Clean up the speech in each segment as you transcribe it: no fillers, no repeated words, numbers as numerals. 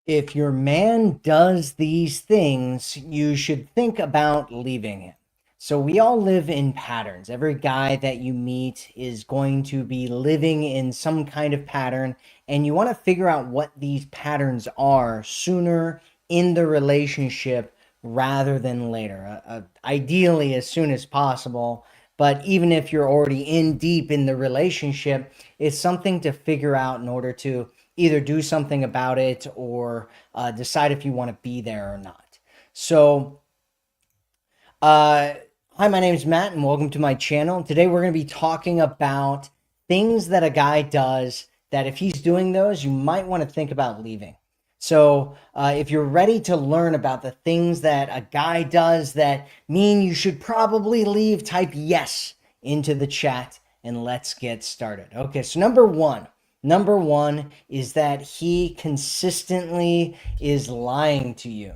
If your man does these things, you should think about leaving him. So we all live in patterns. Every guy that you meet is going to be living in some kind of pattern, and you want to figure out what these patterns are sooner in the relationship rather than later. Ideally, as soon as possible. But even if you're already in deep in the relationship, it's something to figure out in order to either do something about it or decide if you want to be there or not. So, uh, hi, my name is Matt, and welcome to my channel. Today, we're going to be talking about things that a guy does that if he's doing those, you might want to think about leaving. So, if you're ready to learn about the things that a guy does that mean you should probably leave, type yes into the chat and let's get started. Okay, so number one is that he consistently is lying to you.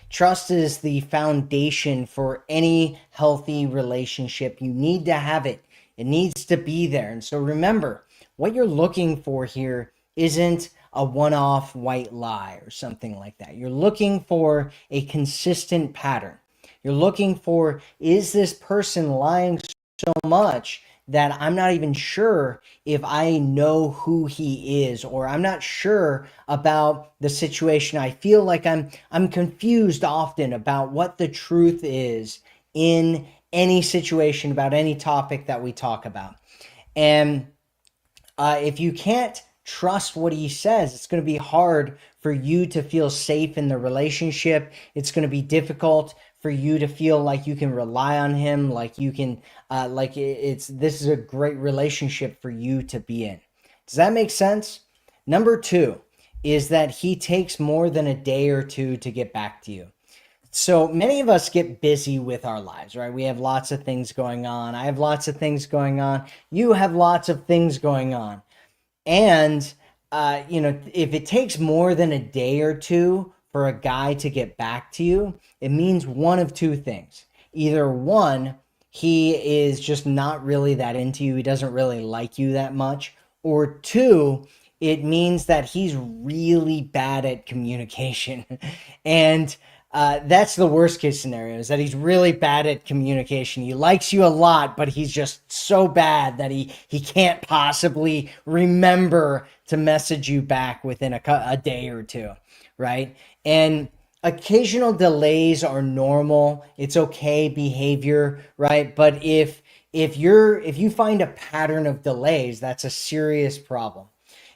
Trust is the foundation for any healthy relationship. You need to have it. It needs to be there. And so remember, what you're looking for here isn't a one-off white lie or something like that. You're looking for a consistent pattern. You're looking for, is this person lying so much that I'm not even sure if I know who he is, or I'm not sure about the situation. I feel like I'm confused often about what the truth is in any situation, about any topic that we talk about. And if you can't trust what he says, it's going to be hard for you to feel safe in the relationship. It's going to be difficult for you to feel like you can rely on him, like you can, this is a great relationship for you to be in. Does that make sense? Number two is that he takes more than a day or two to get back to you. So many of us get busy with our lives, right? We have lots of things going on. I have lots of things going on. You have lots of things going on. And, if it takes more than a day or two for a guy to get back to you, it means one of two things. Either one, he is just not really that into you. He doesn't really like you that much. Or two, it means that he's really bad at communication. And that's the worst case scenario, is that he's really bad at communication. He likes you a lot, but he's just so bad that he can't possibly remember to message you back within a day or two, right? And occasional delays are normal. It's okay behavior, right? But if you find a pattern of delays, that's a serious problem.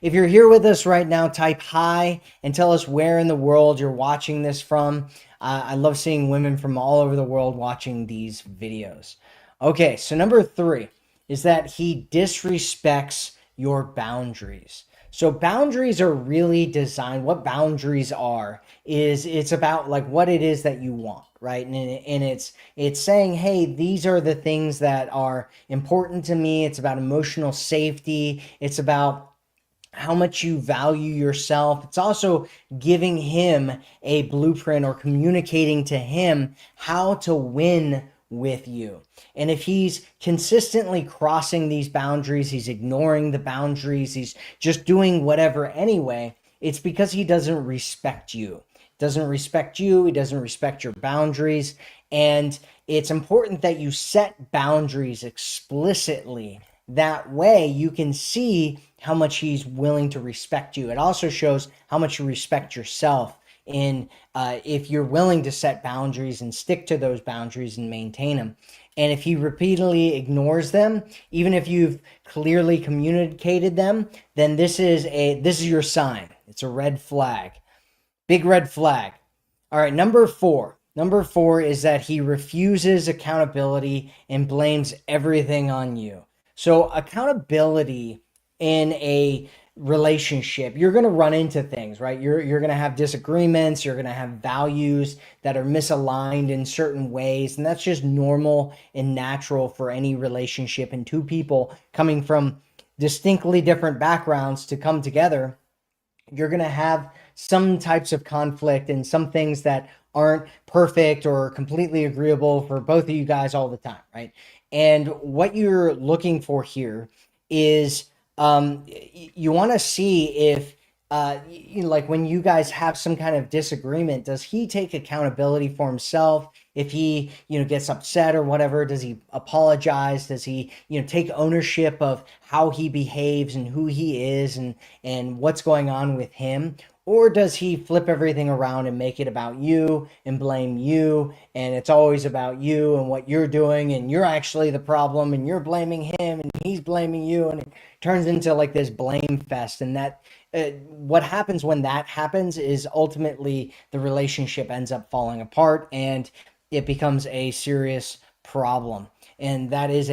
If you're here with us right now, type hi and tell us where in the world you're watching this from. I love seeing women from all over the world watching these videos. Okay, so number three is that he disrespects your boundaries. So boundaries are really designed, what boundaries are, is it's about like what it is that you want, right? And it's saying, hey, these are the things that are important to me. It's about emotional safety. It's about how much you value yourself. It's also giving him a blueprint or communicating to him how to win with you. And if he's consistently crossing these boundaries, he's ignoring the boundaries, he's just doing whatever anyway, it's because he doesn't respect you. Doesn't respect you, he doesn't respect your boundaries. And it's important that you set boundaries explicitly. That way you can see how much he's willing to respect you. It also shows how much you respect yourself in if you're willing to set boundaries and stick to those boundaries and maintain them. And if he repeatedly ignores them, even if you've clearly communicated them, then this is your sign. It's a red flag. Big red flag. All right, number four. Number four is that he refuses accountability and blames everything on you. So accountability in a relationship, you're going to run into things, right? You're going to have disagreements. You're going to have values that are misaligned in certain ways. And that's just normal and natural for any relationship, and two people coming from distinctly different backgrounds to come together. You're going to have some types of conflict and some things that aren't perfect or completely agreeable for both of you guys all the time, right? And what you're looking for here is you want to see if like when you guys have some kind of disagreement, does he take accountability for himself? If he, gets upset or whatever, does he apologize? Does he, take ownership of how he behaves and who he is and what's going on with him? Or does he flip everything around and make it about you and blame you? And it's always about you and what you're doing, and you're actually the problem, and you're blaming him, and he's blaming you, and it turns into like this blame fest. And that what happens when that happens is ultimately the relationship ends up falling apart and it becomes a serious problem. And that is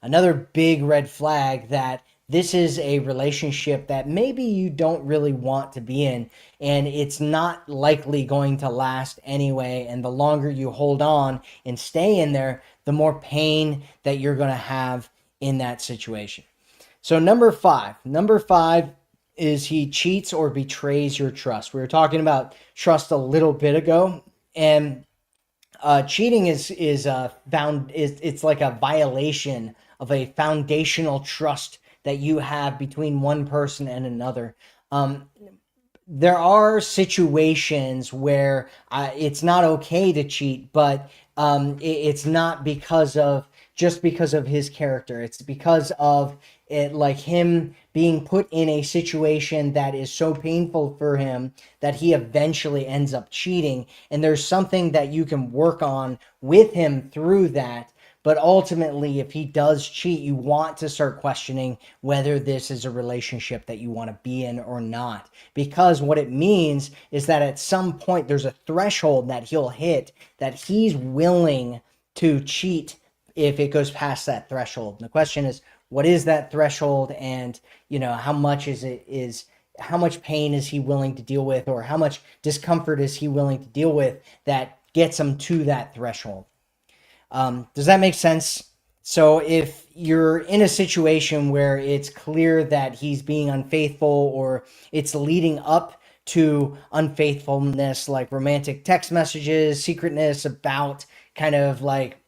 another big red flag that this is a relationship that maybe you don't really want to be in, and it's not likely going to last anyway. And the longer you hold on and stay in there, the more pain that you're going to have in that situation. So number five is he cheats or betrays your trust. We were talking about trust a little bit ago, and cheating it's like a violation of a foundational trust that you have between one person and another. There are situations where it's not okay to cheat, but it's not because of his character. It's because of it, like him being put in a situation that is so painful for him that he eventually ends up cheating. And there's something that you can work on with him through that. But ultimately, if he does cheat, you want to start questioning whether this is a relationship that you want to be in or not. Because what it means is that at some point, there's a threshold that he'll hit that he's willing to cheat if it goes past that threshold. And the question is, what is that threshold? And, how much how much pain is he willing to deal with, or how much discomfort is he willing to deal with that gets him to that threshold? Does that make sense? So if you're in a situation where it's clear that he's being unfaithful, or it's leading up to unfaithfulness, like romantic text messages, secretness about kind of like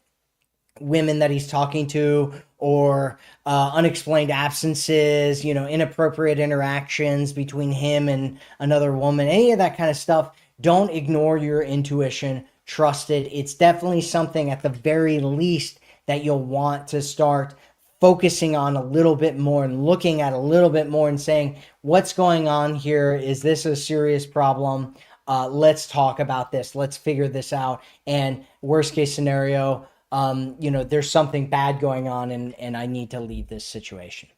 women that he's talking to, or unexplained absences, inappropriate interactions between him and another woman, any of that kind of stuff, don't ignore your intuition. Trust it. It's definitely something at the very least that you'll want to start focusing on a little bit more and looking at a little bit more and saying, what's going on here? Is this a serious problem? Let's talk about this. Let's figure this out. And worst case scenario, there's something bad going on, and I need to leave this situation.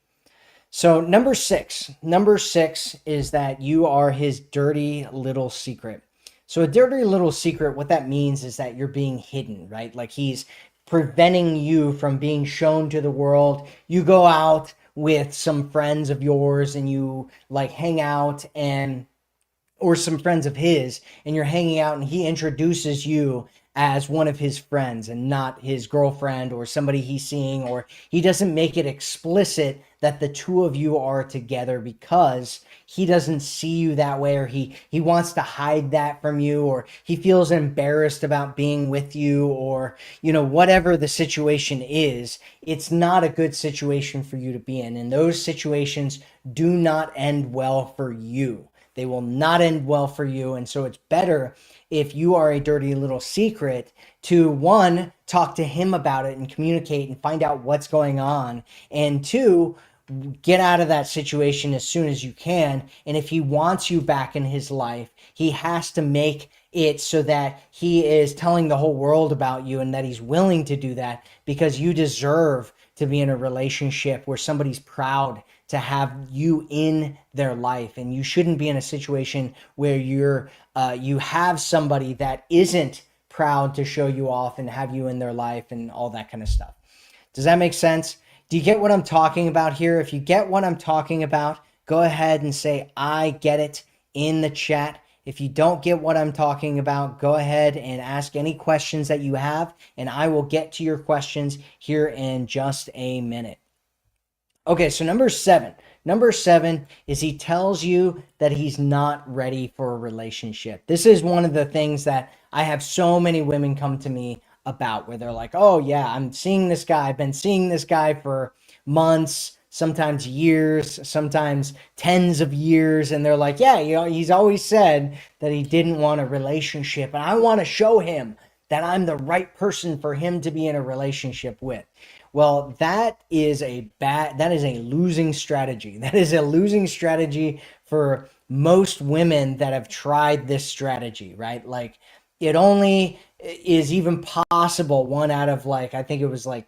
So number six is that you are his dirty little secret. So a dirty little secret, what that means is that you're being hidden, right? Like he's preventing you from being shown to the world. You go out with some friends of yours and you like hang out, and or some friends of his, and you're hanging out and he introduces you as one of his friends and not his girlfriend or somebody he's seeing, or he doesn't make it explicit that the two of you are together because he doesn't see you that way, or he wants to hide that from you, or he feels embarrassed about being with you, or whatever the situation is. It's not a good situation for you to be in, and those situations do not end well for you. They will not end well for you. And so it's better, if you are a dirty little secret, to one, talk to him about it and communicate and find out what's going on. And two, get out of that situation as soon as you can. And if he wants you back in his life, he has to make it so that he is telling the whole world about you, and that he's willing to do that, because you deserve to be in a relationship where somebody's proud to have you in their life. And you shouldn't be in a situation where you have somebody that isn't proud to show you off and have you in their life and all that kind of stuff. Does that make sense? Do you get what I'm talking about here? If you get what I'm talking about, go ahead and say, I get it, in the chat. If you don't get what I'm talking about, go ahead and ask any questions that you have, and I will get to your questions here in just a minute. Okay, so number seven. Number seven is he tells you that he's not ready for a relationship. This is one of the things that I have so many women come to me about, where they're like, oh yeah, I'm seeing this guy. I've been seeing this guy for months, sometimes years, sometimes tens of years. And they're like, yeah, he's always said that he didn't want a relationship. And I want to show him that I'm the right person for him to be in a relationship with. Well, that is a losing strategy. That is a losing strategy for most women that have tried this strategy, right? Like, it only is even possible one out of, like, I think it was like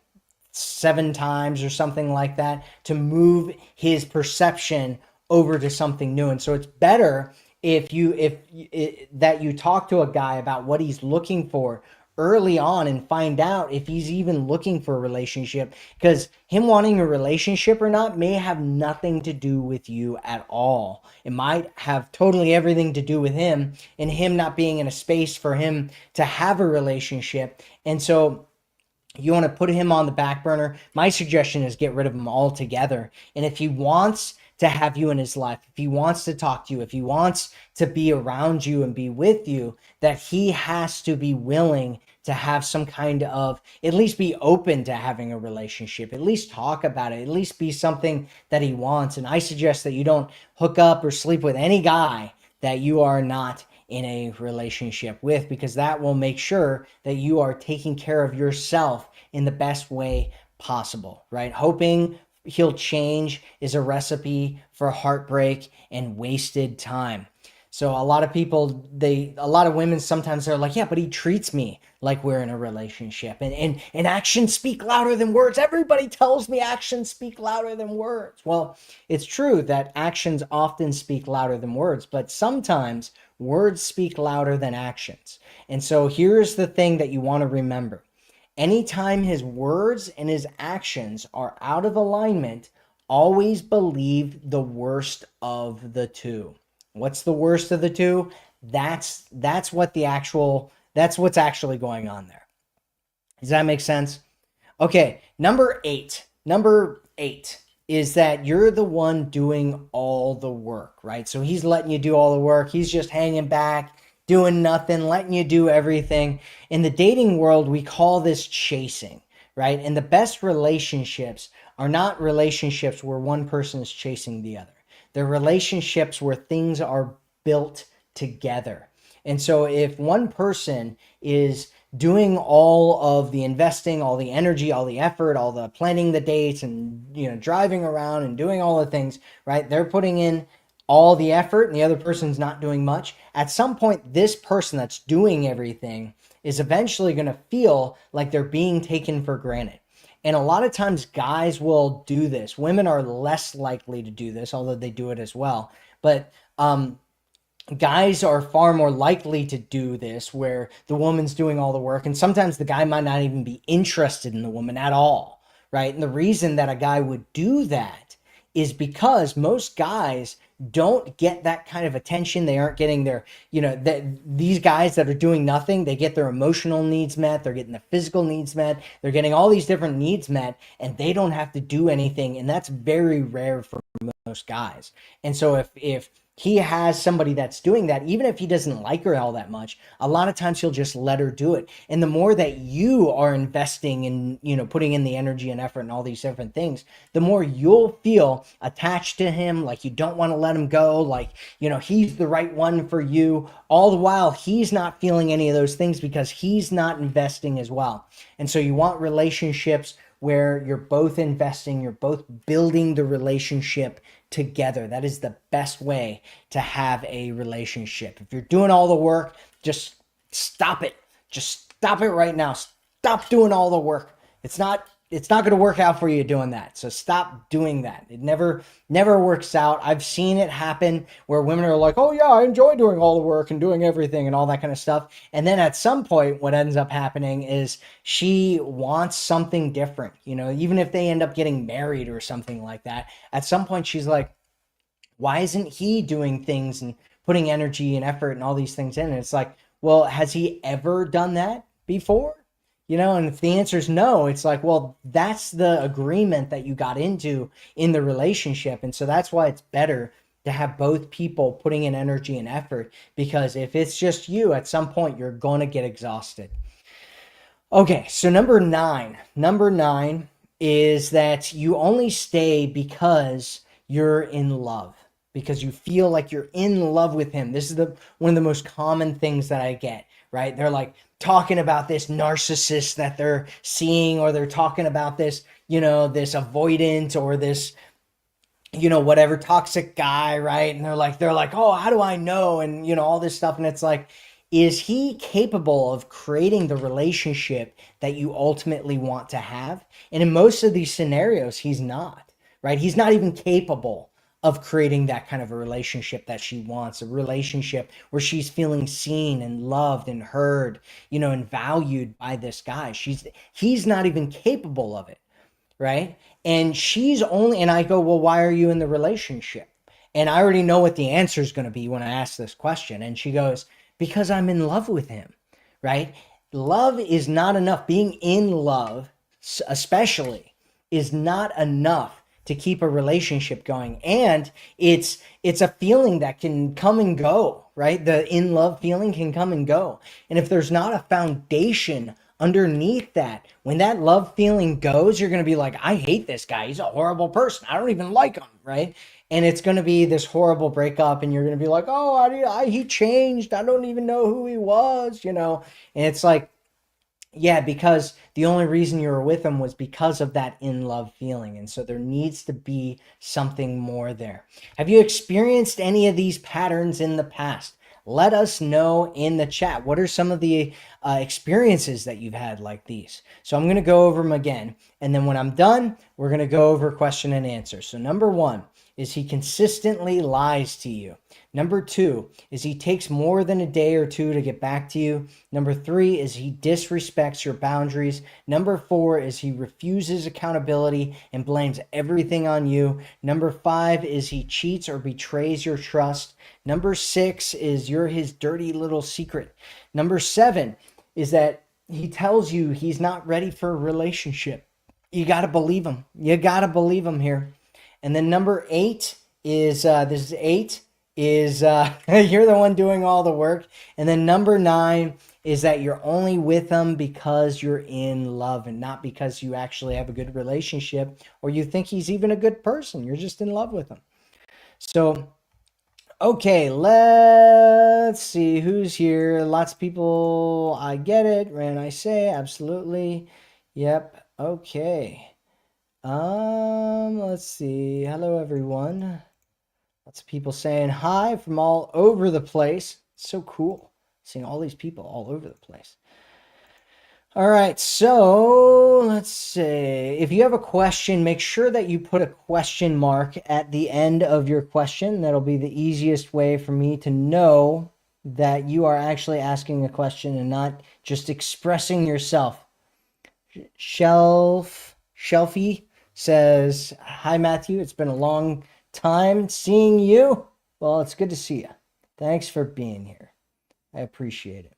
7 times or something like that, to move his perception over to something new. And so it's better that you talk to a guy about what he's looking for early on and find out if he's even looking for a relationship, because him wanting a relationship or not may have nothing to do with you at all. It might have totally everything to do with him and him not being in a space for him to have a relationship. And so you want to put him on the back burner. My suggestion is get rid of him altogether. And if he wants to have you in his life, if he wants to talk to you, if he wants to be around you and be with you, that he has to be willing to have some kind of, at least be open to having a relationship, at least talk about it, at least be something that he wants. And I suggest that you don't hook up or sleep with any guy that you are not in a relationship with, because that will make sure that you are taking care of yourself in the best way possible, right? Hoping he'll change is a recipe for heartbreak and wasted time. So a lot of people, a lot of women sometimes they're like, yeah, but he treats me like we're in a relationship, and actions speak louder than words. Everybody tells me actions speak louder than words. Well, it's true that actions often speak louder than words, but sometimes words speak louder than actions. And so here's the thing that you want to remember. Anytime his words and his actions are out of alignment, always believe the worst of the two. What's the worst of the two? That's what's actually going on there. Does that make sense? Okay, number 8. Number 8 is that you're the one doing all the work, right? So he's letting you do all the work. He's just hanging back, doing nothing, letting you do everything. In the dating world, we call this chasing, right? And the best relationships are not relationships where one person is chasing the other. They're relationships where things are built together. And so if one person is doing all of the investing, all the energy, all the effort, all the planning the dates, and driving around and doing all the things, right? They're putting in all the effort and the other person's not doing much. At some point, this person that's doing everything is eventually going to feel like they're being taken for granted. And a lot of times guys will do this. Women are less likely to do this, although they do it as well. But guys are far more likely to do this, where the woman's doing all the work. And sometimes the guy might not even be interested in the woman at all, right? And the reason that a guy would do that is because most guys don't get that kind of attention. They aren't getting their, these guys that are doing nothing, they get their emotional needs met. They're getting the physical needs met. They're getting all these different needs met, and they don't have to do anything. And that's very rare for most guys. And so if he has somebody that's doing that, even if he doesn't like her all that much, a lot of times he'll just let her do it. And the more that you are investing in, putting in the energy and effort and all these different things, the more you'll feel attached to him, like you don't want to let him go, like, he's the right one for you. All the while, he's not feeling any of those things because he's not investing as well. And so you want relationships where you're both investing, you're both building the relationship together. That is the best way to have a relationship. If you're doing all the work, just stop it. Just stop it right now. Stop doing all the work. It's not going to work out for you doing that. So stop doing that. It never works out. I've seen it happen where women are like, oh yeah, I enjoy doing all the work and doing everything and all that kind of stuff. And then at some point, what ends up happening is she wants something different. Even if they end up getting married or something like that, at some point she's like, why isn't he doing things and putting energy and effort and all these things in? And it's like, well, has he ever done that before? And if the answer is no, it's like, well, that's the agreement that you got into in the relationship. And so that's why it's better to have both people putting in energy and effort, because if it's just you, at some point, you're going to get exhausted. Okay, so number nine is that you only stay because you're in love, because you feel like you're in love with him. This is the one of the most common things that I get, right? They're like talking about this narcissist that they're seeing, or they're talking about this, this avoidant, or this, whatever toxic guy, right? And they're like, oh, how do I know? And all this stuff. And it's like, is he capable of creating the relationship that you ultimately want to have? And in most of these scenarios, he's not, right? He's not even capable of creating that kind of a relationship that she wants, a relationship where she's feeling seen and loved and heard, and valued by this guy. He's not even capable of it, right? And I go, well, why are you in the relationship? And I already know what the answer is going to be when I ask this question. And she goes, because I'm in love with him, right? Love is not enough. Being in love, especially, is not enough to keep a relationship going. And it's a feeling that can come and go, right? The in love feeling can come and go. And if there's not a foundation underneath that, when that love feeling goes, you're going to be like, I hate this guy. He's a horrible person. I don't even like him, right? And it's going to be this horrible breakup, and you're going to be like, oh, he changed. I don't even know who he was, And it's like, yeah, because the only reason you were with him was because of that in love feeling. And so there needs to be something more there. Have you experienced any of these patterns in the past? Let us know in the chat. What are some of the experiences that you've had like these? So I'm going to go over them again. And then when I'm done, we're going to go over question and answer. So number 1 is he consistently lies to you. Number 2 is he takes more than a day or two to get back to you. Number 3 is he disrespects your boundaries. Number 4 is he refuses accountability and blames everything on you. Number 5 is he cheats or betrays your trust. Number 6 is you're his dirty little secret. Number 7 is that he tells you he's not ready for a relationship. You got to believe him. You got to believe him here. And then number 8 is, you're the one doing all the work. And then number 9 is that you're only with him because you're in love and not because you actually have a good relationship or you think he's even a good person. You're just in love with him. So, okay, let's see who's here. Lots of people. I get it. Ran, I say, absolutely. Yep. Okay. Let's see. Hello, everyone. Lots of people saying hi from all over the place. It's so cool seeing all these people all over the place. All right, so let's see. If you have a question, make sure that you put a question mark at the end of your question. That'll be the easiest way for me to know that you are actually asking a question and not just expressing yourself. Shelfie says, hi, Matthew. It's been a long time seeing you. Well, it's good to see you. Thanks for being here. I appreciate it.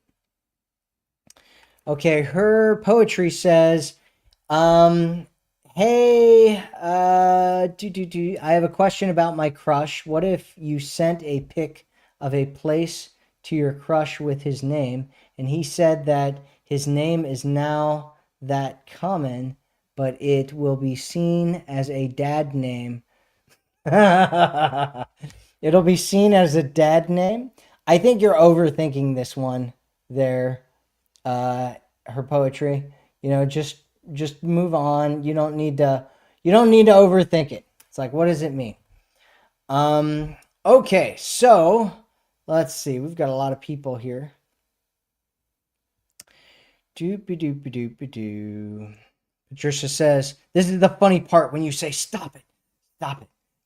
Okay, her poetry says, hey, I have a question about my crush. What if you sent a pic of a place to your crush with his name, and he said that his name is now that common, but it will be seen as a dad name. It'll be seen as a dad name. I think you're overthinking this one there, her poetry. Just move on. You don't need to overthink it. It's like, what does it mean? Okay, so let's see. We've got a lot of people here. Doopy-doopy-doopy-doo. Patricia says, this is the funny part when you say, stop it.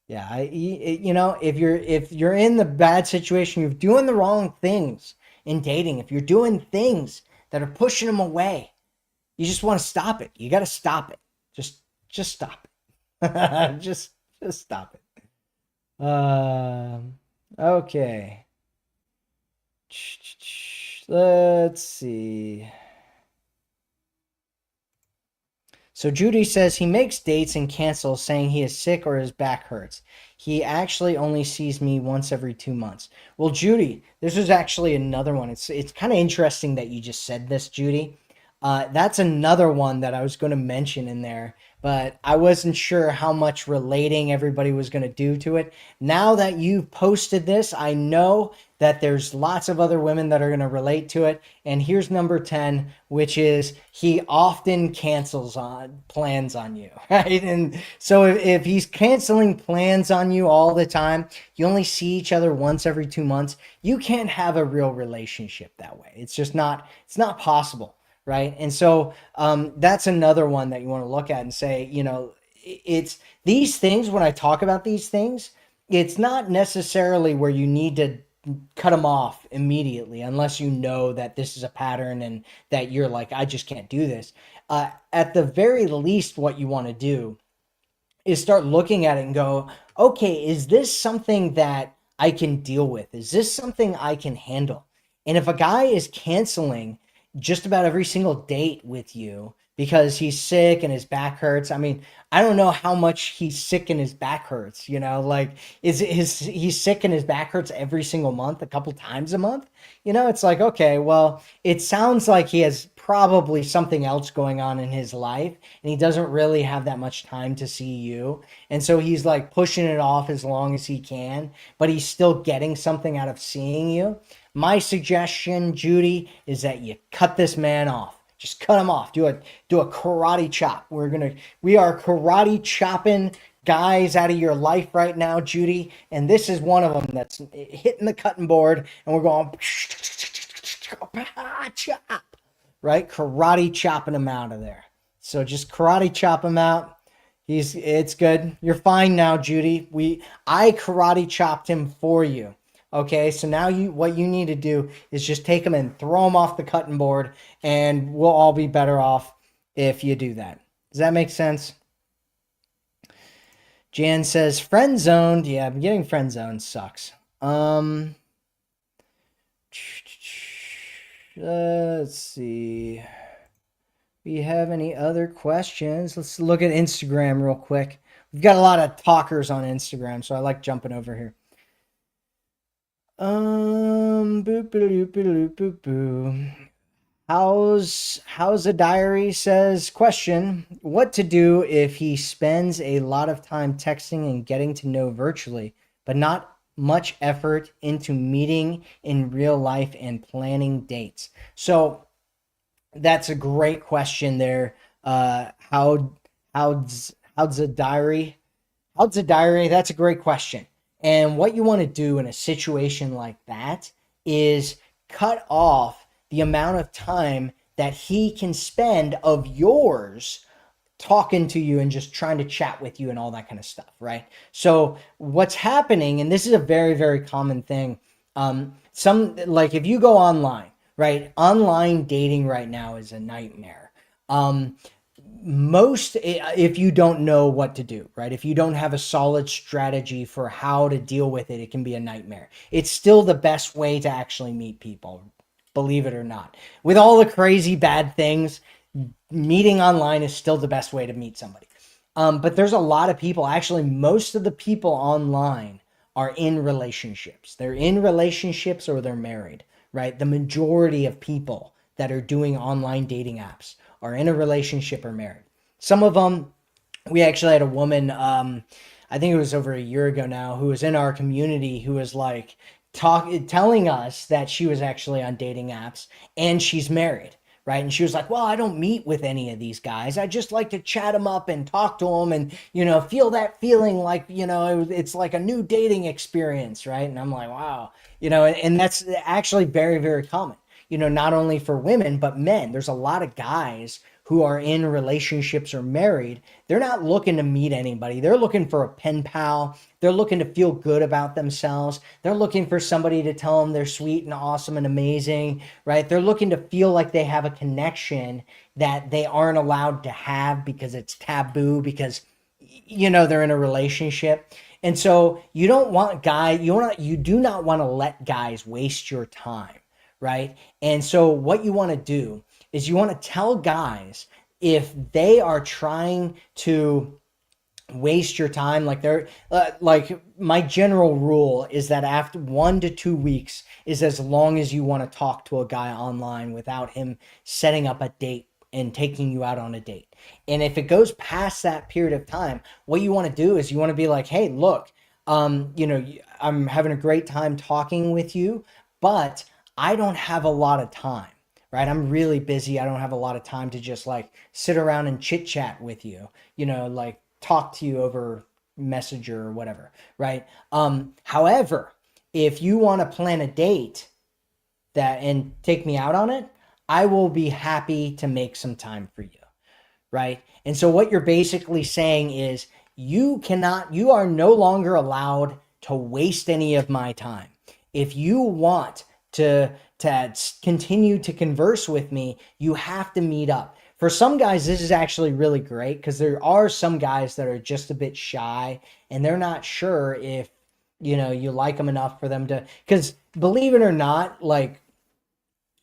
Yeah, if you're in the bad situation, you're doing the wrong things in dating. If you're doing things that are pushing them away, you just want to stop it. You got to stop it. Just stop it. just stop it. Okay. Let's see. So Judy says he makes dates and cancels saying he is sick or his back hurts. He actually only sees me once every 2 months. Well, Judy, this is actually another one. It's kind of interesting that you just said this, Judy. That's another one that I was going to mention in there but I wasn't sure how much relating everybody was going to do to it. Now that you've posted this, I know that there's lots of other women that are going to relate to it. And here's number 10, which is he often cancels on plans on you, right? And so if he's canceling plans on you all the time, you only see each other once every 2 months, you can't have a real relationship that way. It's not possible, right? And so that's another one that you want to look at and say, it's these things. When I talk about these things, it's not necessarily where you need to cut them off immediately unless you know that this is a pattern and that you're like, I just can't do this. At the very least, what you want to do is start looking at it and go, okay, is this something that I can deal with? Is this something I can handle? And if a guy is canceling just about every single date with you because he's sick and his back hurts, I mean, I don't know how much he's sick and his back hurts, like he's sick and his back hurts every single month, a couple times a month. It's like, okay, well, it sounds like he has probably something else going on in his life and he doesn't really have that much time to see you. And so he's like pushing it off as long as he can, but he's still getting something out of seeing you. My suggestion, Judy, is that you cut this man off. Just cut him off. Do a karate chop. We are karate chopping guys out of your life right now, Judy. And this is one of them that's hitting the cutting board, and we're going chop, right? Karate chopping him out of there. So just karate chop him out. It's good. You're fine now, Judy. I karate chopped him for you. Okay, so now what you need to do is just take them and throw them off the cutting board, and we'll all be better off if you do that. Does that make sense? Jan says, friend zoned. Yeah, getting friend zoned sucks. Let's see. We have any other questions? Let's look at Instagram real quick. We've got a lot of talkers on Instagram, so I like jumping over here. How's a diary says, question, what to do if he spends a lot of time texting and getting to know virtually, but not much effort into meeting in real life and planning dates? So that's a great question there. How's a diary? That's a great question. And what you want to do in a situation like that is cut off the amount of time that he can spend of yours talking to you and just trying to chat with you and all that kind of stuff, right? So what's happening, and this is a very, very common thing, if you go online, right? Online dating right now is a nightmare. If you don't know what to do, right? If you don't have a solid strategy for how to deal with it, it can be a nightmare. It's still the best way to actually meet people, believe it or not. With all the crazy bad things, meeting online is still the best way to meet somebody. But there's a lot of people, actually most of the people online are in relationships. They're in relationships or they're married, right? The majority of people that are doing online dating apps are in a relationship or married. Some of them, we actually had a woman, I think it was over a year ago now, who was in our community who was like telling us that she was actually on dating apps and she's married, right? And she was like, well, I don't meet with any of these guys. I just like to chat them up and talk to them and, feel that feeling like, it's like a new dating experience, right? And I'm like, wow, and that's actually very, very common. Not only for women, but men. There's a lot of guys who are in relationships or married. They're not looking to meet anybody. They're looking for a pen pal. They're looking to feel good about themselves. They're looking for somebody to tell them they're sweet and awesome and amazing, right? They're looking to feel like they have a connection that they aren't allowed to have because it's taboo, because, they're in a relationship. And so you do not want to let guys waste your time. Right? And so what you want to do is you want to tell guys if they are trying to waste your time, like my general rule is that after 1 to 2 weeks is as long as you want to talk to a guy online without him setting up a date and taking you out on a date. And if it goes past that period of time, what you want to do is you want to be like, hey, look, I'm having a great time talking with you, but I don't have a lot of time, right? I'm really busy. I don't have a lot of time to just like sit around and chit chat with you, like talk to you over Messenger or whatever, right? However, if you want to plan a date that and take me out on it, I will be happy to make some time for you, right? And so what you're basically saying is you are no longer allowed to waste any of my time. If you want to continue to converse with me, you have to meet up. For some guys, this is actually really great because there are some guys that are just a bit shy and they're not sure if you like them enough for them to, because believe it or not, like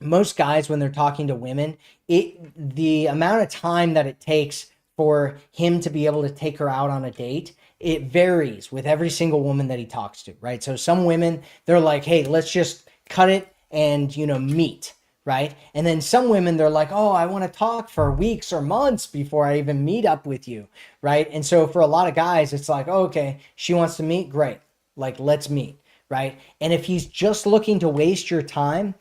most guys when they're talking to women, the amount of time that it takes for him to be able to take her out on a date, it varies with every single woman that he talks to, right? So some women, they're like, hey, let's just cut it and meet, right? And then some women, they're like, oh, I want to talk for weeks or months before I even meet up with you, right? And so for a lot of guys, it's like, oh, okay, she wants to meet, great, like let's meet, right? And if he's just looking to waste your time,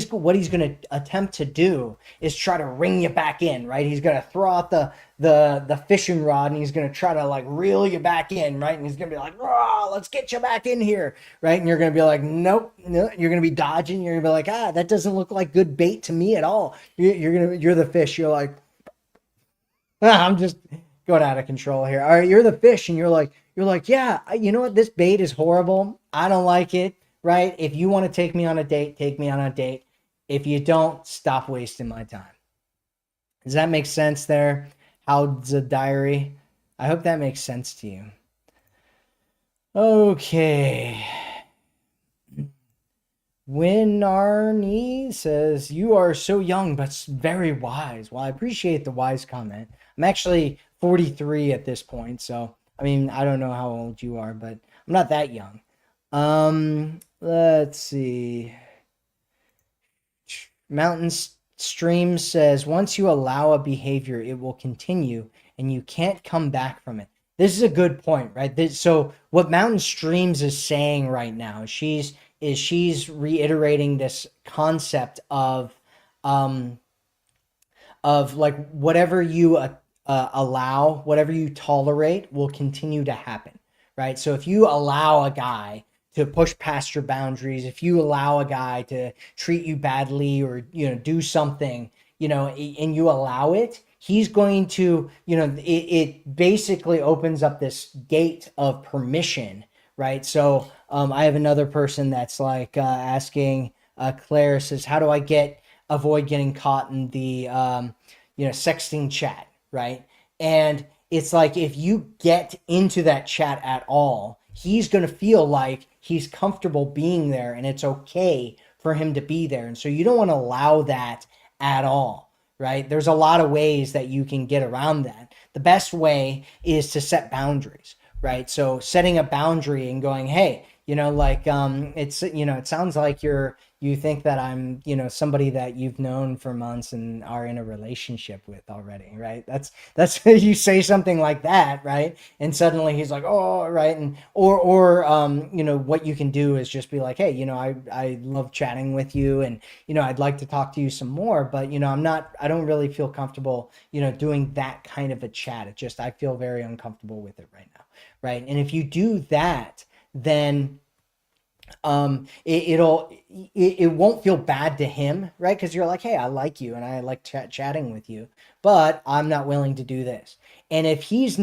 what he's going to attempt to do is try to ring you back in, right? He's going to throw out the fishing rod and he's going to try to like reel you back in, right? And he's going to be like, oh, let's get you back in here, right? And you're going to be like, nope, no, you're going to be dodging. You're going to be like, that doesn't look like good bait to me at all. You're the fish. You're like, I'm just going out of control here. All right, you're the fish, and you're like, yeah, you know what? This bait is horrible. I don't like it, right? If you want to take me on a date, take me on a date. If you don't, stop wasting my time. Does that make sense there? How's the diary? I hope that makes sense to you. Okay. Winarni says, you are so young, but very wise. Well, I appreciate the wise comment. I'm actually 43 at this point. So, I mean, I don't know how old you are, but I'm not that young. Let's see. Mountain Stream says, once you allow a behavior, it will continue and you can't come back from it. This is a good point, right? So what Mountain Streams is saying right now, she's reiterating this concept of like whatever you allow, whatever you tolerate will continue to happen, right? So if you allow a guy to push past your boundaries, if you allow a guy to treat you badly or do something, and you allow it, he's going to, it basically opens up this gate of permission, right? So I have another person that's like asking, Claire says, how do I avoid getting caught in the, sexting chat, right? And it's like, if you get into that chat at all, he's going to feel like he's comfortable being there and it's okay for him to be there. And so you don't want to allow that at all, right? There's a lot of ways that you can get around that. The best way is to set boundaries, right? So setting a boundary and going, hey, it's, it sounds like you think that I'm, somebody that you've known for months and are in a relationship with already, right? That's you say something like that, right? And suddenly he's like, oh, right. And, or what you can do is just be like, hey, I love chatting with you and, I'd like to talk to you some more, but, I don't really feel comfortable, doing that kind of a chat. I feel very uncomfortable with it right now. Right. And if you do that, then it won't feel bad to him, right? Because you're like, hey, I like you and I like chatting with you, but I'm not willing to do this. And if he's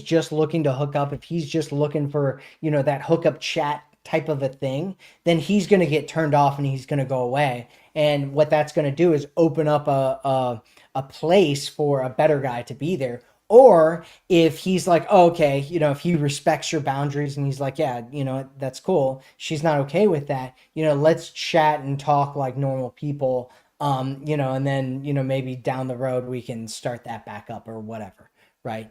just looking to hook up, if he's just looking for that hookup chat type of a thing, then he's going to get turned off and he's going to go away. And what that's going to do is open up a place for a better guy to be there. Or if he's like, oh, okay, if he respects your boundaries and he's like, yeah, that's cool. She's not okay with that. Let's chat and talk like normal people. And then, maybe down the road we can start that back up or whatever. Right.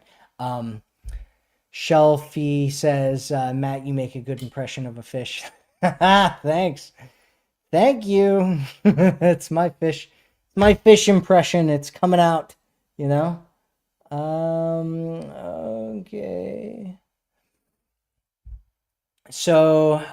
Shelfie says, Matt, you make a good impression of a fish. Thanks. Thank you. It's my fish. My fish impression. It's coming out, you know? Okay. So,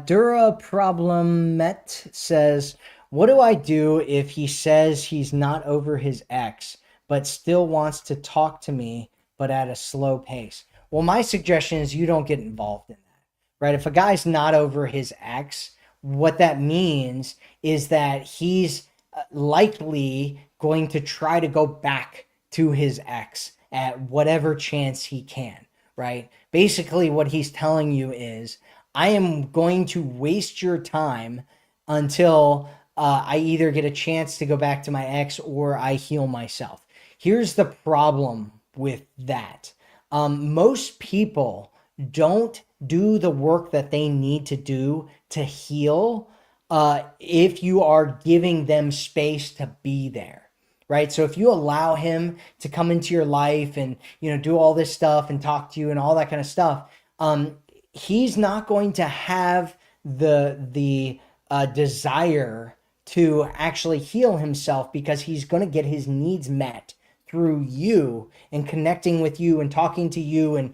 Dura Problemet says, what do I do if he says he's not over his ex, but still wants to talk to me, but at a slow pace? Well, my suggestion is you don't get involved in that, right? If a guy's not over his ex, what that means is that he's likely going to try to go back to his ex at whatever chance he can, right? Basically, what he's telling you is, I am going to waste your time until I either get a chance to go back to my ex or I heal myself. Here's the problem with that. Most people don't do the work that they need to do to heal if you are giving them space to be there, right? So if you allow him to come into your life and do all this stuff and talk to you and all that kind of stuff, he's not going to have the desire to actually heal himself, because he's going to get his needs met through you and connecting with you and talking to you and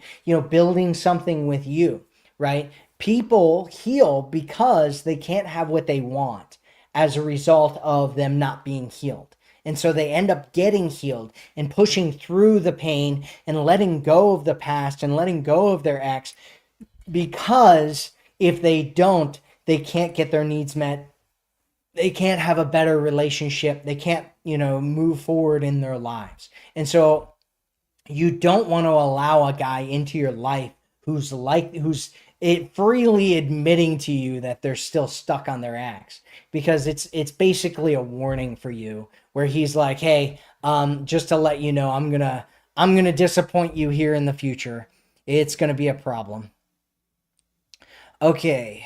building something with you, right? People heal because they can't have what they want as a result of them not being healed. And so they end up getting healed and pushing through the pain and letting go of the past and letting go of their ex, because if they don't, they can't get their needs met. They can't have a better relationship. They can't, move forward in their lives. And so you don't want to allow a guy into your life who's it freely admitting to you that they're still stuck on their ex, because it's basically a warning for you, where he's like, hey, just to let you know, I'm gonna disappoint you here in the future. It's gonna be a problem. Okay.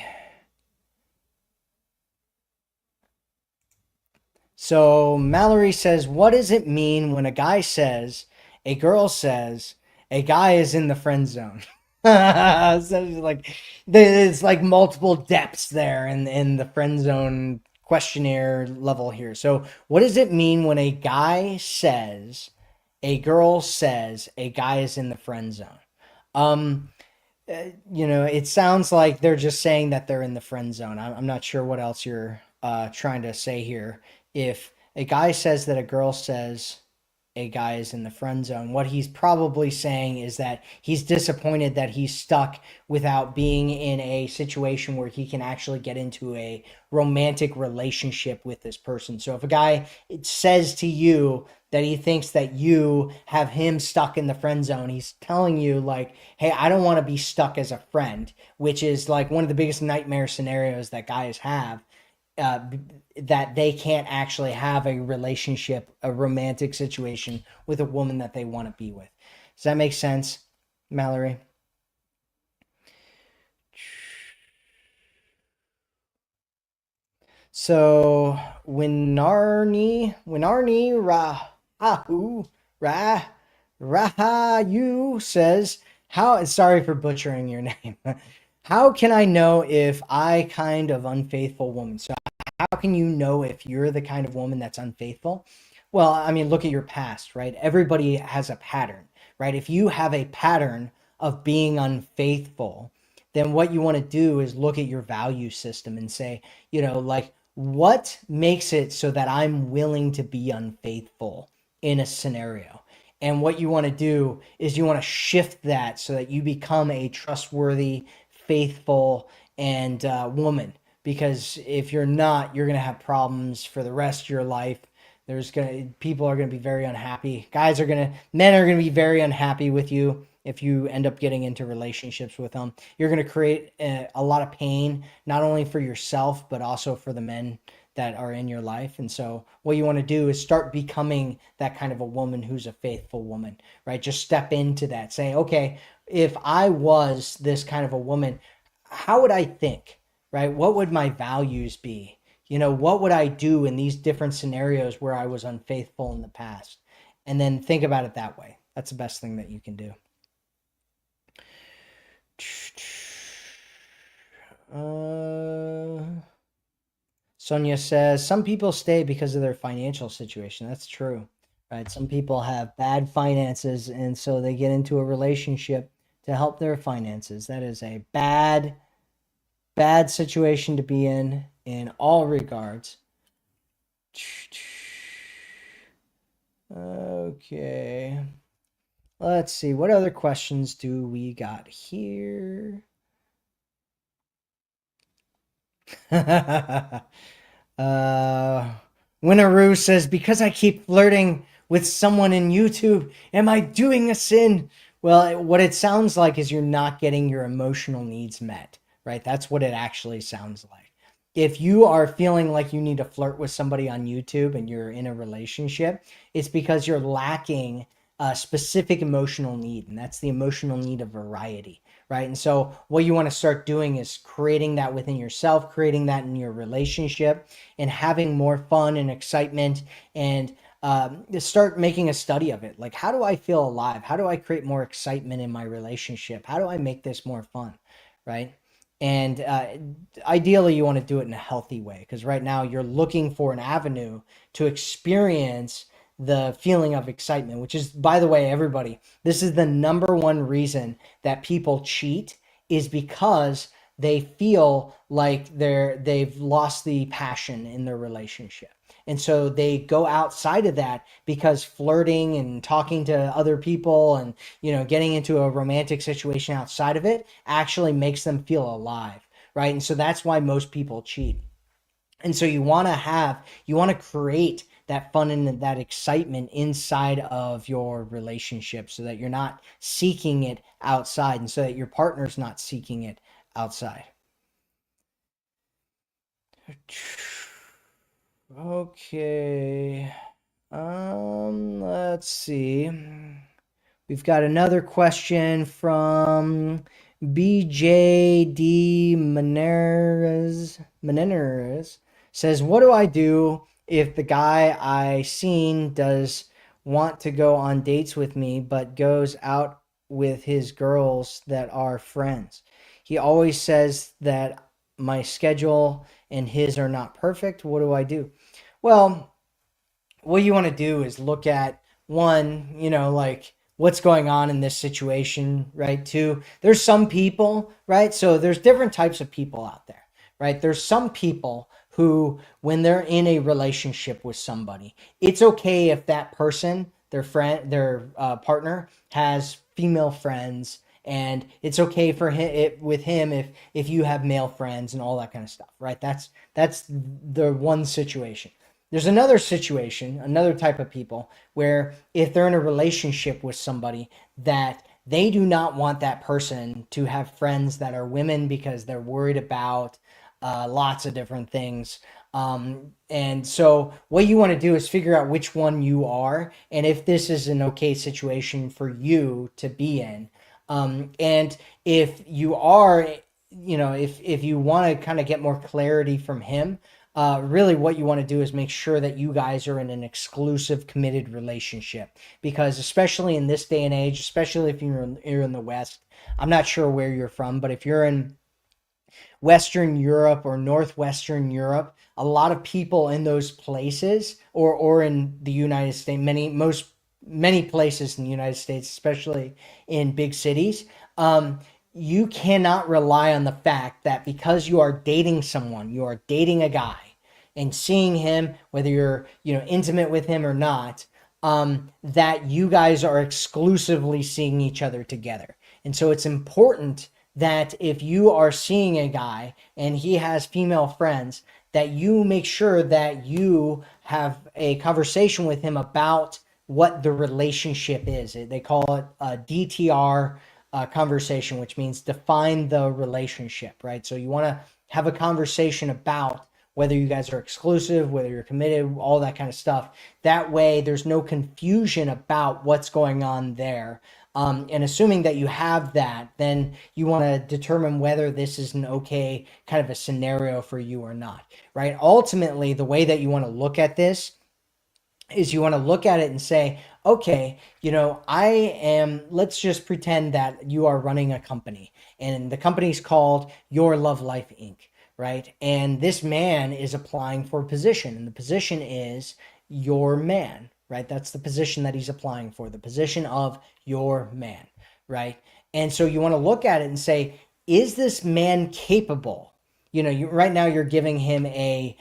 So Mallory says, what does it mean when a girl says, a guy is in the friend zone? So it's like there's like multiple depths there in the friend zone questionnaire level here. So what does it mean when a girl says a guy is in the friend zone? Um, it sounds like they're just saying that they're in the friend zone. I'm not sure what else you're trying to say here. If a guy says that a girl says a guy is in the friend zone, what he's probably saying is that he's disappointed that he's stuck without being in a situation where he can actually get into a romantic relationship with this person. So if a guy says to you that he thinks that you have him stuck in the friend zone, he's telling you like, hey, I don't want to be stuck as a friend, which is like one of the biggest nightmare scenarios that guys have, uh, that they can't actually have a relationship, a romantic situation with a woman that they want to be with. Does that make sense, Mallory? So Winarni Rahahu Ra Rahayu says, how, sorry for butchering your name. How can I know if I kind of unfaithful woman? So how can you know if you're the kind of woman that's unfaithful? Well, I mean, look at your past, right? Everybody has a pattern, right? If you have a pattern of being unfaithful, then what you want to do is look at your value system and say, like, what makes it so that I'm willing to be unfaithful in a scenario? And what you want to do is you want to shift that so that you become a trustworthy, faithful, and woman. Because if you're not, you're gonna have problems for the rest of your life. People are gonna be very unhappy. Men are gonna be very unhappy with you if you end up getting into relationships with them. You're gonna create a lot of pain, not only for yourself but also for the men that are in your life. And so what you want to do is start becoming that kind of a woman who's a faithful woman, right? Just step into that, saying, okay, if I was this kind of a woman, how would I think, right? What would my values be? What would I do in these different scenarios where I was unfaithful in the past? And then think about it that way. That's the best thing that you can do. Uh, Sonia says some people stay because of their financial situation. That's true, right? Some people have bad finances, and so they get into a relationship to help their finances. That is a bad situation to be in all regards. Okay. Let's see. What other questions do we got here? Winaroo says, because I keep flirting with someone in YouTube, am I doing a sin? Well, what it sounds like is you're not getting your emotional needs met, right? That's what it actually sounds like. If you are feeling like you need to flirt with somebody on YouTube and you're in a relationship, it's because you're lacking a specific emotional need, and that's the emotional need of variety, right? And so what you want to start doing is creating that within yourself, creating that in your relationship, and having more fun and excitement, and start making a study of it. Like, how do I feel alive? How do I create more excitement in my relationship? How do I make this more fun, right? And ideally, you want to do it in a healthy way, because right now you're looking for an avenue to experience the feeling of excitement, which is, by the way, everybody, this is the number one reason that people cheat, is because they feel like they've lost the passion in their relationship. And so they go outside of that, because flirting and talking to other people and, getting into a romantic situation outside of it actually makes them feel alive, right? And so that's why most people cheat. And so you want to create that fun and that excitement inside of your relationship, so that you're not seeking it outside, and so that your partner's not seeking it outside. Okay. Let's see. We've got another question from BJD Menendez. Says, what do I do if the guy I seen does want to go on dates with me, but goes out with his girls that are friends? He always says that my schedule and his are not perfect. What do I do? Well, what you want to do is look at, one, like, what's going on in this situation, right? Two, there's some people, right? So there's different types of people out there, right? There's some people who, when they're in a relationship with somebody, it's okay if that person, their friend, their partner, has female friends, and it's okay for him, with him, if you have male friends and all that kind of stuff, right? That's the one situation. There's another situation, another type of people, where if they're in a relationship with somebody, that they do not want that person to have friends that are women, because they're worried about lots of different things. And so what you want to do is figure out which one you are, and if this is an okay situation for you to be in. And if you are, if you want to kind of get more clarity from him, really what you want to do is make sure that you guys are in an exclusive, committed relationship. Because especially in this day and age, especially if you're in the West, I'm not sure where you're from, but if you're in Western Europe or Northwestern Europe, a lot of people in those places, or in the United States, many places in the United States, especially in big cities, you cannot rely on the fact that because you are dating someone, you are dating a guy and seeing him, whether you're, intimate with him or not, that you guys are exclusively seeing each other together. And so it's important that if you are seeing a guy and he has female friends, that you make sure that you have a conversation with him about what the relationship is. They call it a DTR conversation, which means define the relationship, right? So you want to have a conversation about whether you guys are exclusive, whether you're committed, all that kind of stuff. That way, there's no confusion about what's going on there. And assuming that you have that, then you want to determine whether this is an okay kind of a scenario for you or not, right? Ultimately, the way that you want to look at this is you want to look at it and say, okay, let's just pretend that you are running a company, and the company's called Your Love Life Inc., right? And this man is applying for a position, and the position is your man, right? That's the position that he's applying for, the position of your man, right? And so you want to look at it and say, is this man capable? Right now you're giving him a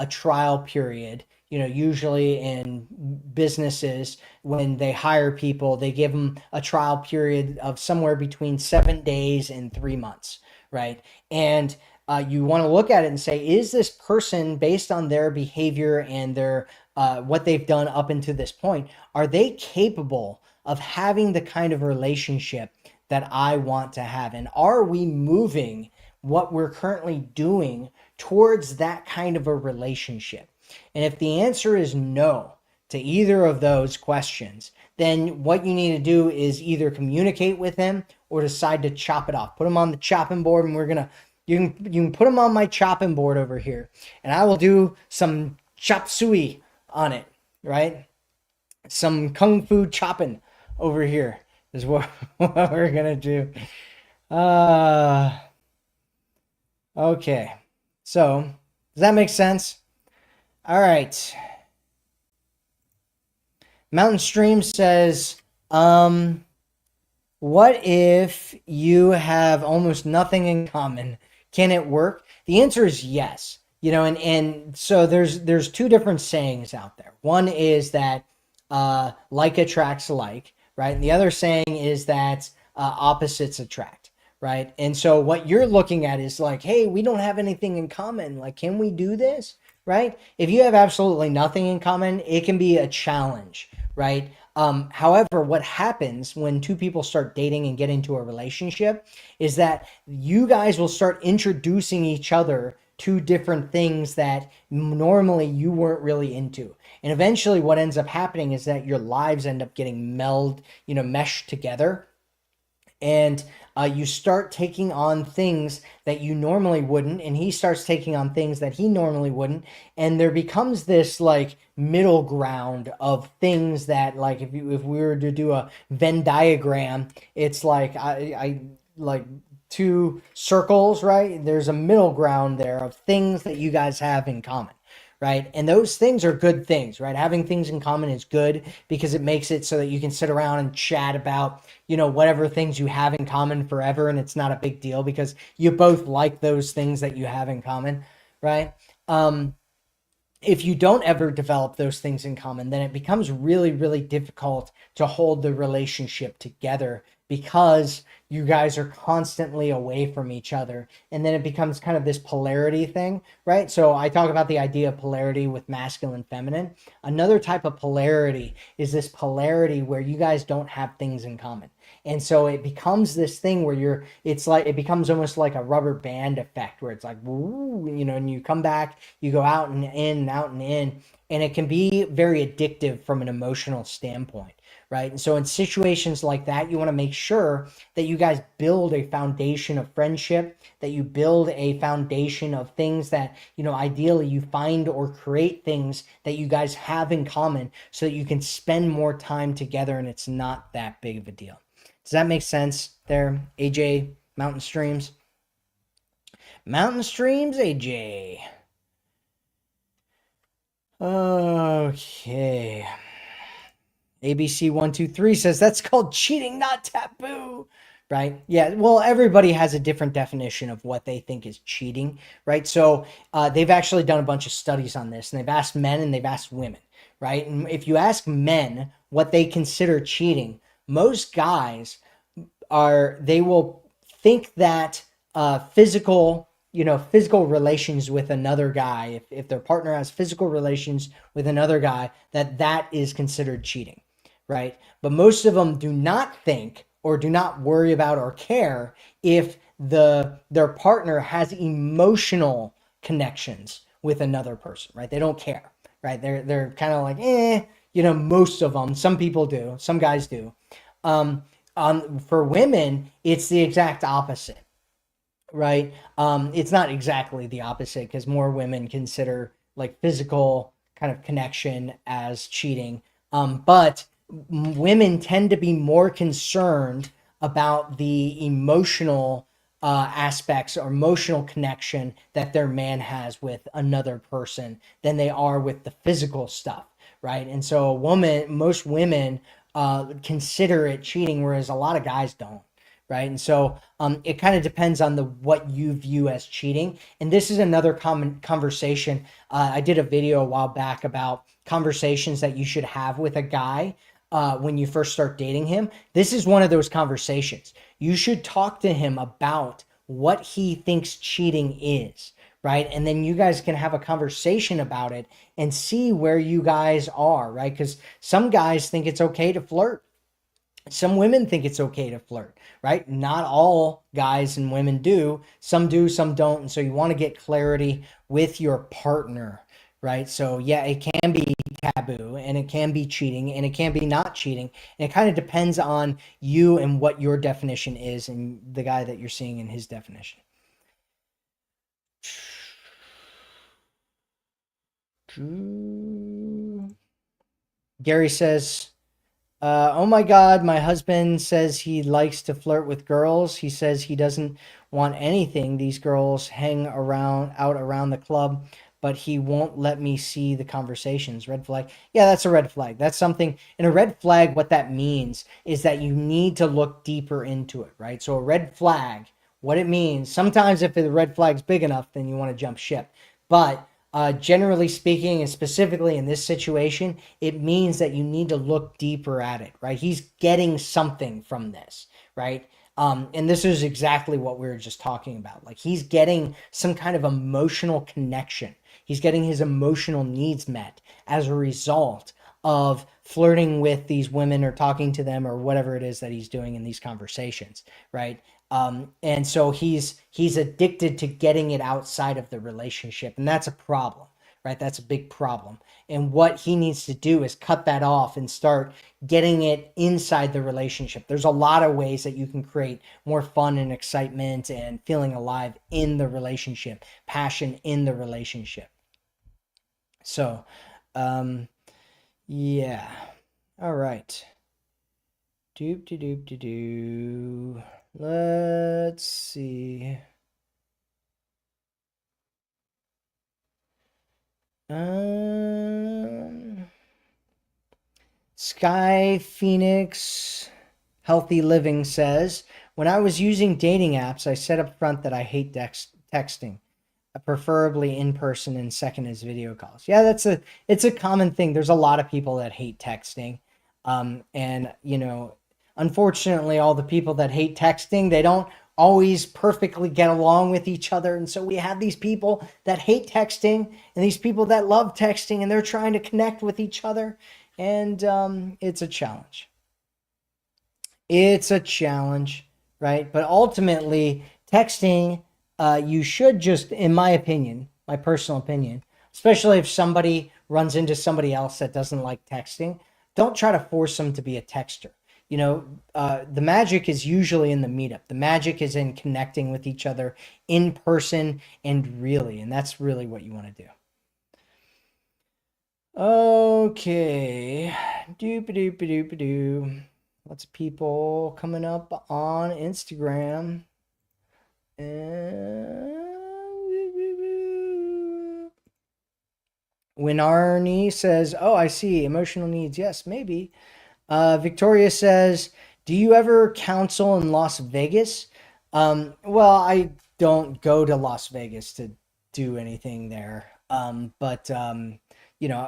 trial period. Usually in businesses, when they hire people, they give them a trial period of somewhere between 7 days and 3 months, right? And you want to look at it and say, is this person, based on their behavior and their what they've done up until this point, are they capable of having the kind of relationship that I want to have? And are we moving what we're currently doing towards that kind of a relationship? And if the answer is no to either of those questions, then what you need to do is either communicate with him or decide to chop it off. Put him on the chopping board, and you can put him on my chopping board over here, and I will do some chop suey on it, right? Some kung fu chopping over here is what we're gonna do. Okay, so does that make sense? All right. Mountain Stream says, what if you have almost nothing in common? Can it work? The answer is yes. And so there's two different sayings out there. One is that like attracts like, right? And the other saying is that opposites attract, right? And so what you're looking at is like, hey, we don't have anything in common. Like, can we do this? Right? If you have absolutely nothing in common, it can be a challenge, right? However, what happens when two people start dating and get into a relationship is that you guys will start introducing each other to different things that normally you weren't really into. And eventually what ends up happening is that your lives end up getting meshed together. And you start taking on things that you normally wouldn't, and he starts taking on things that he normally wouldn't, and there becomes this like middle ground of things that, like, if we were to do a Venn diagram, it's like I like two circles, right? There's a middle ground there of things that you guys have in common. Right. And those things are good things, right? Having things in common is good because it makes it so that you can sit around and chat about, whatever things you have in common forever. And it's not a big deal because you both like those things that you have in common. Right. If you don't ever develop those things in common, then it becomes really, really difficult to hold the relationship together because you guys are constantly away from each other. And then it becomes kind of this polarity thing, right? So I talk about the idea of polarity with masculine, feminine. Another type of polarity is this polarity where you guys don't have things in common. And so it becomes this thing where it becomes almost like a rubber band effect where it's like, woo, and you come back, you go out and in and out and in, and it can be very addictive from an emotional standpoint, right? And so in situations like that, you want to make sure that you guys build a foundation of friendship, that you build a foundation of things that, ideally you find or create things that you guys have in common so that you can spend more time together and it's not that big of a deal. Does that make sense there, AJ Mountain Streams? Mountain Streams, AJ. Okay. ABC123 says that's called cheating, not taboo. Right? Yeah. Well, everybody has a different definition of what they think is cheating, right? So they've actually done a bunch of studies on this, and they've asked men and they've asked women, right? And if you ask men what they consider cheating, most guys they will think that physical relations with another guy, if their partner has physical relations with another guy, that is considered cheating, right? But most of them do not think or do not worry about or care if their partner has emotional connections with another person, right? They don't care, right? They're kind of like, most of them. Some people do, some guys do. For women, it's the exact opposite, right? It's not exactly the opposite because more women consider like physical kind of connection as cheating. But women tend to be more concerned about the emotional aspects or emotional connection that their man has with another person than they are with the physical stuff, right? And so most women consider it cheating, whereas a lot of guys don't, right? And so it kind of depends on the what you view as cheating. And this is another common conversation. I did a video a while back about conversations that you should have with a guy when you first start dating him. This is one of those conversations. You should talk to him about what he thinks cheating is, right? And then you guys can have a conversation about it and see where you guys are, right? Because some guys think it's okay to flirt. Some women think it's okay to flirt, right? Not all guys and women do, some don't. And so you want to get clarity with your partner, right? So yeah, it can be taboo and it can be cheating and it can be not cheating. And it kind of depends on you and what your definition is and the guy that you're seeing in his definition. Gary says, oh my God, my husband says he likes to flirt with girls. He says he doesn't want anything. These girls hang around out around the club, but he won't let me see the conversations. Red flag. Yeah, that's a red flag. That's something. And a red flag, what that means is that you need to look deeper into it, right? So a red flag, what it means, sometimes if the red flag's big enough, then you want to jump ship. But generally speaking, and specifically in this situation, it means that you need to look deeper at it, right? He's getting something from this, right? And this is exactly what we were just talking about. Like he's getting some kind of emotional connection. He's getting his emotional needs met as a result of flirting with these women or talking to them or whatever it is that he's doing in these conversations, right? And so he's addicted to getting it outside of the relationship, and that's a problem, right? That's a big problem. And what he needs to do is cut that off and start getting it inside the relationship. There's a lot of ways that you can create more fun and excitement and feeling alive in the relationship, passion in the relationship. So, um, yeah. All right. Doop de doop de doo. Let's see. Sky Phoenix Healthy Living says, when I was using dating apps, I said up front that I hate texting, preferably in person, and second is video calls. Yeah, it's a common thing. There's a lot of people that hate texting. And unfortunately, all the people that hate texting, they don't always perfectly get along with each other. And so we have these people that hate texting and these people that love texting, and they're trying to connect with each other. And it's a challenge. It's a challenge, right? But ultimately, texting, you should just, in my opinion, my personal opinion, especially if somebody runs into somebody else that doesn't like texting, don't try to force them to be a texter. The magic is usually in the meetup. The magic is in connecting with each other in person and that's really what you want to do. Okay. Doop doop doop doo. Lots of people coming up on Instagram. When Arnie says, "Oh, I see emotional needs." Yes, maybe. Victoria says, "Do you ever counsel in Las Vegas?" Well, I don't go to Las Vegas to do anything there. But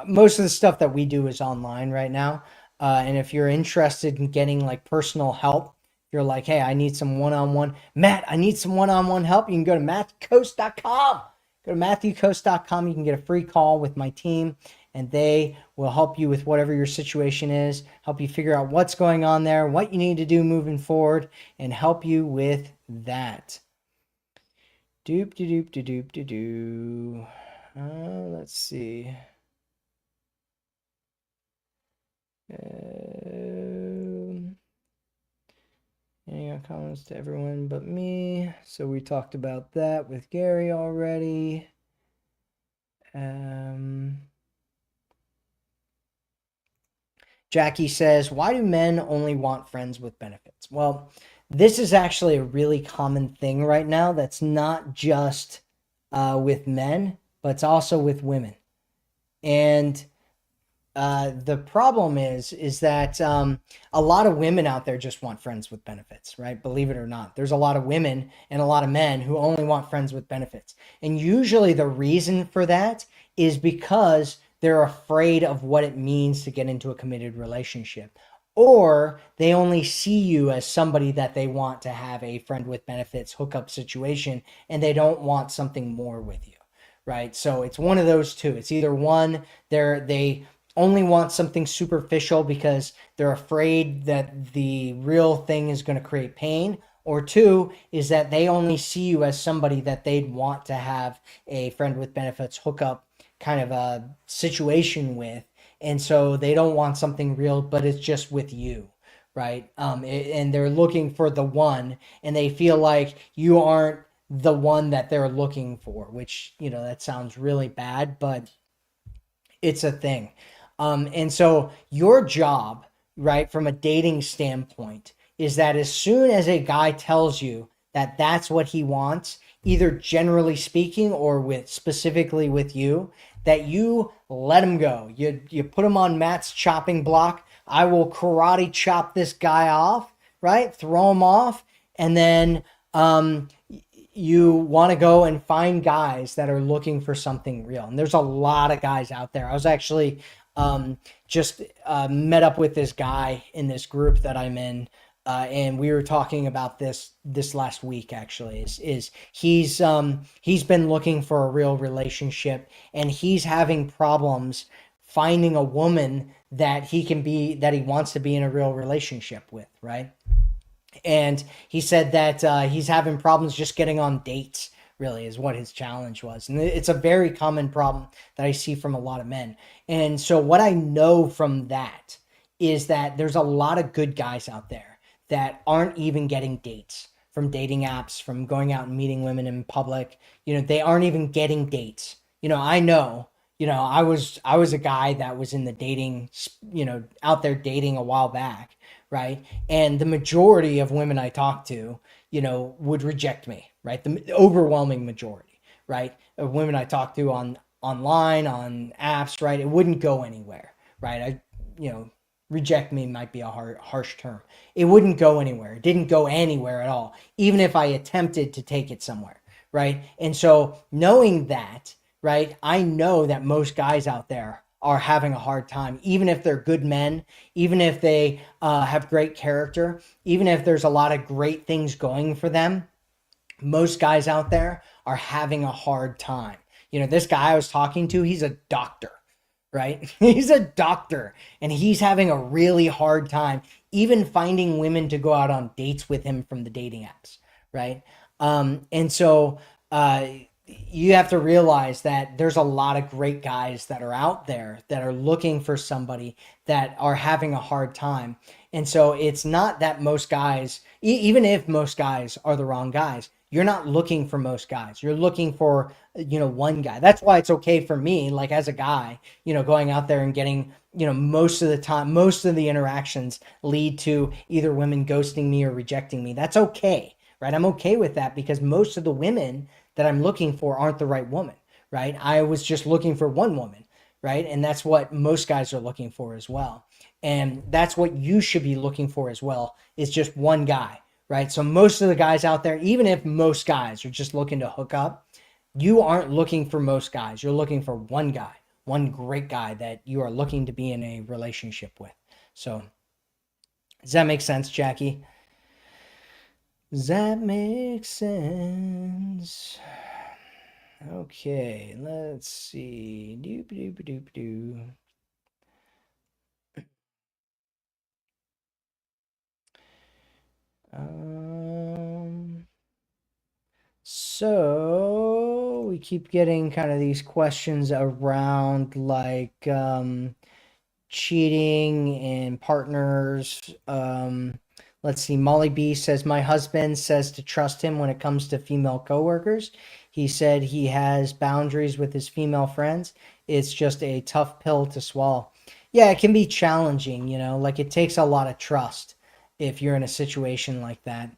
most of the stuff that we do is online right now. And if you're interested in getting like personal help, you're like, hey, I need some one-on-one. Matt, I need some one-on-one help. You can go to matthewcoast.com. Go to matthewcoast.com. You can get a free call with my team, and they will help you with whatever your situation is, help you figure out what's going on there, what you need to do moving forward, and help you with that. Doop de doop de doop de doo. Let's see. Any comments to everyone but me? So we talked about that with Gary already. Jackie says, why do men only want friends with benefits? Well, This is actually a really common thing right now that's not just with men, but it's also with women. And the problem is that a lot of women out there just want friends with benefits, right? Believe it or not, there's a lot of women and a lot of men who only want friends with benefits, and usually the reason for that is because they're afraid of what it means to get into a committed relationship, or they only see you as somebody that they want to have a friend with benefits hookup situation, and they don't want something more with you, right? So it's one of those two. It's either one, they only want something superficial because they're afraid that the real thing is going to create pain, or two is that they only see you as somebody that they'd want to have a friend with benefits hookup kind of a situation with, and so they don't want something real, but it's just with you, right? And they're looking for the one, and they feel like you aren't the one that they're looking for, which, that sounds really bad, but it's a thing. And so your job, right, from a dating standpoint, is that as soon as a guy tells you that that's what he wants, either generally speaking or with specifically with you, that you let him go. You put him on Matt's chopping block. I will karate chop this guy off, right? Throw him off, and then you want to go and find guys that are looking for something real. And there's a lot of guys out there. I was actually just met up with this guy in this group that I'm in, and we were talking about this last week. Actually, is he's been looking for a real relationship, and he's having problems finding a woman that he wants to be in a real relationship with, right? And he said that he's having problems just getting on dates, really is what his challenge was, and it's a very common problem that I see from a lot of men. And so what I know from that is that there's a lot of good guys out there that aren't even getting dates from dating apps, from going out and meeting women in public. They aren't even getting dates. I know, I was a guy that was in the dating, out there dating a while back, right? And the majority of women I talked to, would reject me, right? The overwhelming majority, right, of women I talked to online, on apps, right? It wouldn't go anywhere, right? Reject me might be a harsh term. It wouldn't go anywhere. It didn't go anywhere at all, even if I attempted to take it somewhere, right? And so knowing that, right, I know that most guys out there are having a hard time, even if they're good men, even if they have great character, even if there's a lot of great things going for them. Most guys out there are having a hard time. This guy I was talking to, he's a doctor, right? He's a doctor, and he's having a really hard time even finding women to go out on dates with him from the dating apps, right? And so you have to realize that there's a lot of great guys that are out there that are looking for somebody, that are having a hard time. And so it's not that most guys, even if most guys are the wrong guys, you're not looking for most guys. You're looking for, one guy. That's why it's okay for me, like as a guy, going out there and getting, most of the time, most of the interactions lead to either women ghosting me or rejecting me. That's okay, right? I'm okay with that because most of the women that I'm looking for aren't the right woman, right? I was just looking for one woman, right? And that's what most guys are looking for as well. And that's what you should be looking for as well, is just one guy, right? So most of the guys out there, even if most guys are just looking to hook up, you aren't looking for most guys. You're looking for one guy, one great guy that you are looking to be in a relationship with. So does that make sense, Jackie? Does that make sense? Okay, let's see. Doop doop doop doo. So we keep getting kind of these questions around like cheating and partners. Let's see. Molly B says, my husband says to trust him when it comes to female coworkers. He said he has boundaries with his female friends. It's just a tough pill to swallow. Yeah, it can be challenging, like it takes a lot of trust if you're in a situation like that.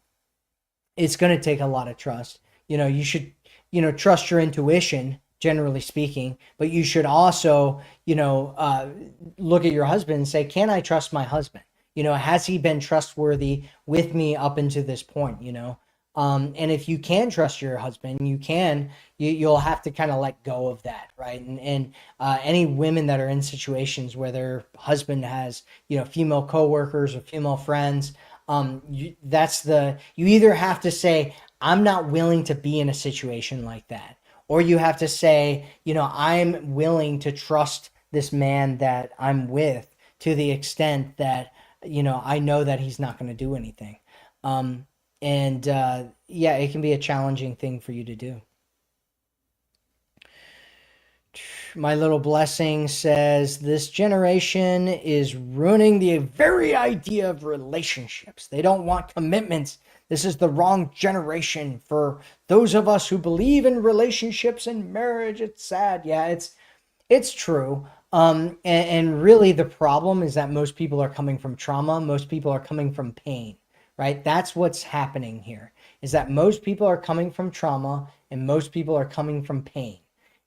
it's going to take a lot of trust. You should, trust your intuition, generally speaking, but you should also, look at your husband and say, can I trust my husband? Has he been trustworthy with me up until this point? And if you can trust your husband, you'll have to kind of let go of that, right? And any women that are in situations where their husband has, female coworkers or female friends, you either have to say, I'm not willing to be in a situation like that, or you have to say, I'm willing to trust this man that I'm with to the extent that, I know that he's not going to do anything. And yeah, it can be a challenging thing for you to do. My little blessing says this generation is ruining the very idea of relationships. They don't want commitments. This is the wrong generation for those of us who believe in relationships and marriage. It's sad. Yeah, it's true. And really the problem is that most people are coming from trauma. Most people are coming from pain, right? That's what's happening here, is that most people are coming from trauma and most people are coming from pain.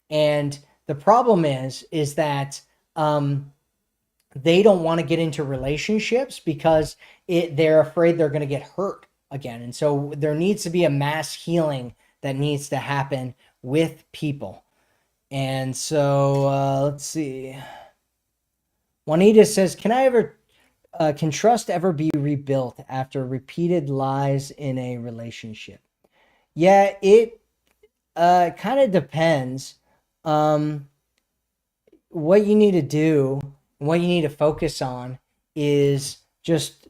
And the problem is that they don't want to get into relationships because they're afraid they're going to get hurt again. And so there needs to be a mass healing that needs to happen with people. And so let's see. Juanita says, can trust ever be rebuilt after repeated lies in a relationship? Yeah, it kind of depends. What you need to do, what you need to focus on is just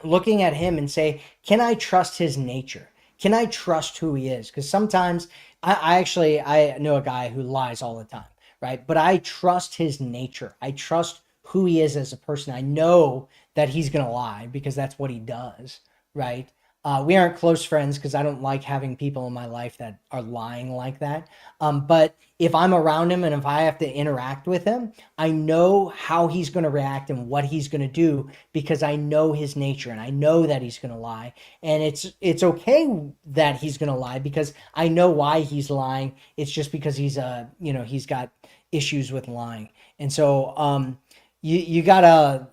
looking at him and say, can I trust his nature? Can I trust who he is? Because sometimes I know a guy who lies all the time, right? But I trust his nature. I trust who he is as a person. I know that he's going to lie because that's what he does, right? We aren't close friends because I don't like having people in my life that are lying like that. But if I'm around him and if I have to interact with him, I know how he's going to react and what he's going to do because I know his nature and I know that he's going to lie. And it's okay that he's going to lie because I know why he's lying. It's just because he's got issues with lying. And so you gotta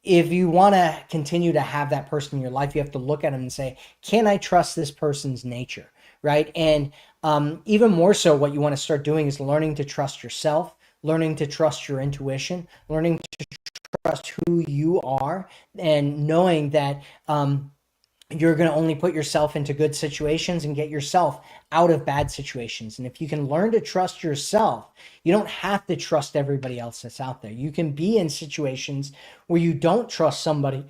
if you want to continue to have that person in your life, you have to look at them and say, can I trust this person's nature? Right. And even more so, what you want to start doing is learning to trust yourself, learning to trust your intuition, learning to trust who you are, and knowing that you're going to only put yourself into good situations and get yourself out of bad situations. And if you can learn to trust yourself, you don't have to trust everybody else that's out there. You can be in situations where you don't trust somebody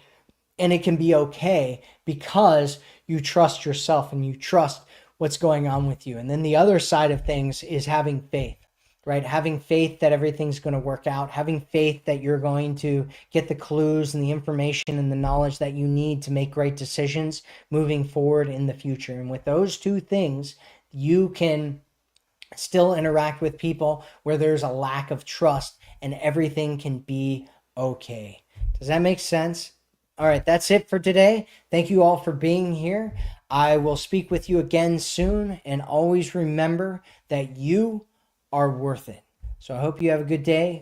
and it can be okay because you trust yourself and you trust what's going on with you. And then the other side of things is having faith, right? Having faith that everything's going to work out, having faith that you're going to get the clues and the information and the knowledge that you need to make great decisions moving forward in the future. And with those two things, you can still interact with people where there's a lack of trust and everything can be okay. Does that make sense? All right, that's it for today. Thank you all for being here. I will speak with you again soon, and always remember that you are worth it. So I hope you have a good day.